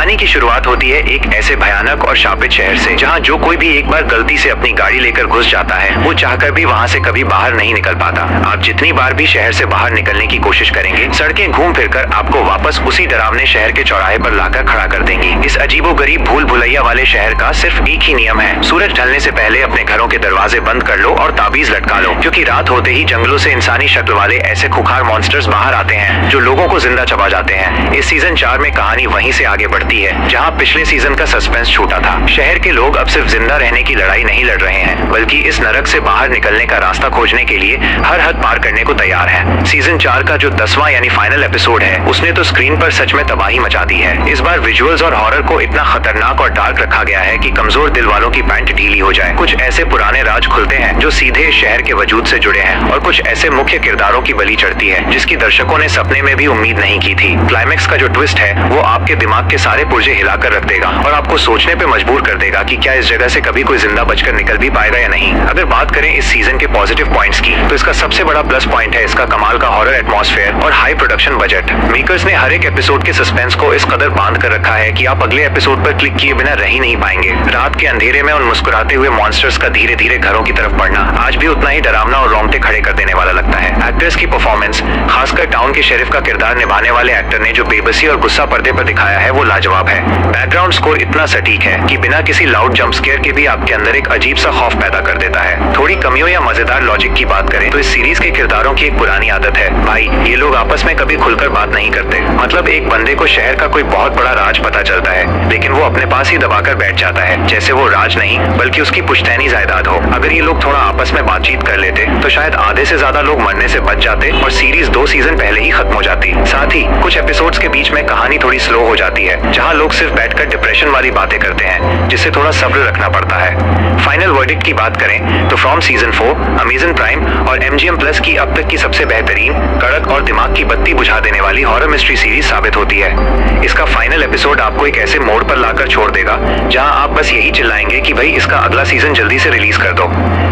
कहानी की शुरुआत होती है एक ऐसे भयानक और शापित शहर से, जहाँ जो कोई भी एक बार गलती से अपनी गाड़ी लेकर घुस जाता है, वो चाहकर भी वहाँ से कभी बाहर नहीं निकल पाता। आप जितनी बार भी शहर से बाहर निकलने की कोशिश करेंगे, सड़कें घूम फिरकर आपको वापस उसी डरावने शहर के चौराहे पर लाकर खड़ा कर देंगी। इस अजीबोगरीब भूल भुलैया वाले शहर का सिर्फ एक ही नियम है, सूरज ढलने से पहले अपने घरों के दरवाजे बंद कर लो और ताबीज लटका लो, क्योंकि रात होते ही जंगलों से इंसानी शक्ल वाले ऐसे खुखार मॉन्स्टर्स बाहर आते हैं जो लोगों को जिंदा चबा जाते हैं। इस सीजन 4 में कहानी वहीं से आगे बढ़ती है जहां पिछले सीजन का सस्पेंस छूटा था। शहर के लोग अब सिर्फ जिंदा रहने की लड़ाई नहीं लड़ रहे हैं, बल्कि इस नरक से बाहर निकलने का रास्ता खोजने के लिए हर हद पार करने को तैयार है। सीजन 4 का जो 10वां यानी फाइनल एपिसोड है, उसने तो स्क्रीन पर सच में तबाही मचा दी है। इस बार विजुअल्स और हॉरर को इतना खतरनाक और डार्क रखा गया है कि कमजोर दिल वालों की पैंट ढीली हो जाए। कुछ ऐसे पुराने राज खुलते हैं जो सीधे शहर के वजूद से जुड़े हैं, और कुछ ऐसे मुख्य किरदारों की बलि चढ़ती है जिसकी दर्शकों ने सपने में भी उम्मीद नहीं की थी। क्लाइमेक्स का जो ट्विस्ट है, वो आपके दिमाग के सारे पुर्जे हिलाकर रख देगा और आपको सोचने पे मजबूर कर देगा कि क्या इस जगह से कभी कोई जिंदा बचकर निकल भी पाएगा या नहीं। अगर बात करें इस सीजन के पॉजिटिव पॉइंट्स की, तो इसका सबसे बड़ा प्लस पॉइंट है इसका कमाल का हॉरर एटमॉस्फेयर और हाई प्रोडक्शन बजट। मेकर्स ने हर एक एपिसोड के सस्पेंस को इस कदर बांध कर रखा है कि आप अगले एपिसोड पर क्लिक किए बिना रह ही नहीं पाएंगे। रात के अंधेरे में उन मुस्कुराते हुए मॉन्स्टर्स का धीरे धीरे घरों की तरफ बढ़ना आज भी उतना ही डरावना और रोंगटे खड़े कर देने वाला लगता है। एक्टर्स की परफॉर्मेंस, खासकर टाउन के शेरिफ का किरदार निभाने वाले एक्टर ने जो बेबसी और गुस्सा पर्दे पर दिखाया है, वो लाजवाब है। बैकग्राउंड स्कोर इतना सटीक है कि बिना किसी लाउड जंप स्केयर के भी आपके अंदर एक अजीब सा खौफ पैदा कर देता है। थोड़ी कमियों या मजेदार लॉजिक की बात करें तो इस सीरीज के किरदारों की एक पुरानी आदत है, भाई ये लोग आपस में कभी खुलकर बात नहीं करते। मतलब एक बंदे को शहर का कोई बहुत बड़ा राज पता चलता है, लेकिन वो अपने पास ही दबाकर बैठ जाता है, जैसे वो राज नहीं बल्कि उसकी पुश्तैनी जायदाद हो। अगर ये लोग थोड़ा आपस में बातचीत कर लेते तो शायद आधे से ज्यादा लोग मरने से बच जाते और सीरीज 2 सीजन पहले ही खत्म हो जाती। साथ ही कुछ एपिसोड्स के बीच में कहानी थोड़ी स्लो हो जाती है, जहाँ लोग सिर्फ बैठकर डिप्रेशन वाली बातें करते हैं, जिससे थोड़ा सब्र रखना पड़ता है। फाइनल वर्डिक्ट की बात करें तो फ्रॉम सीजन 4 अमेज़न प्राइम और MGM+ की अब तक की सबसे बेहतरीन, कड़क और दिमाग की बत्ती बुझा देने वाली हॉरर मिस्ट्री सीरीज साबित होती है। इसका फाइनल एपिसोड आपको एक ऐसे मोड़ पर लाकर छोड़ देगा जहां आप बस यही चिल्लाएंगे कि भाई इसका अगला सीजन जल्दी से रिलीज कर दो।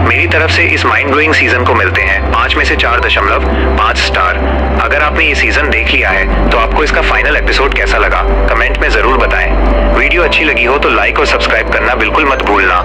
मेरी तरफ से इस माइंड ब्लोइंग सीजन को मिलते हैं 5 में से 4.5 स्टार। अगर आपने ये सीजन देख लिया है तो आपको इसका फाइनल एपिसोड कैसा लगा, कमेंट में जरूर बताएं। वीडियो अच्छी लगी हो तो लाइक और सब्सक्राइब करना बिल्कुल मत भूलना।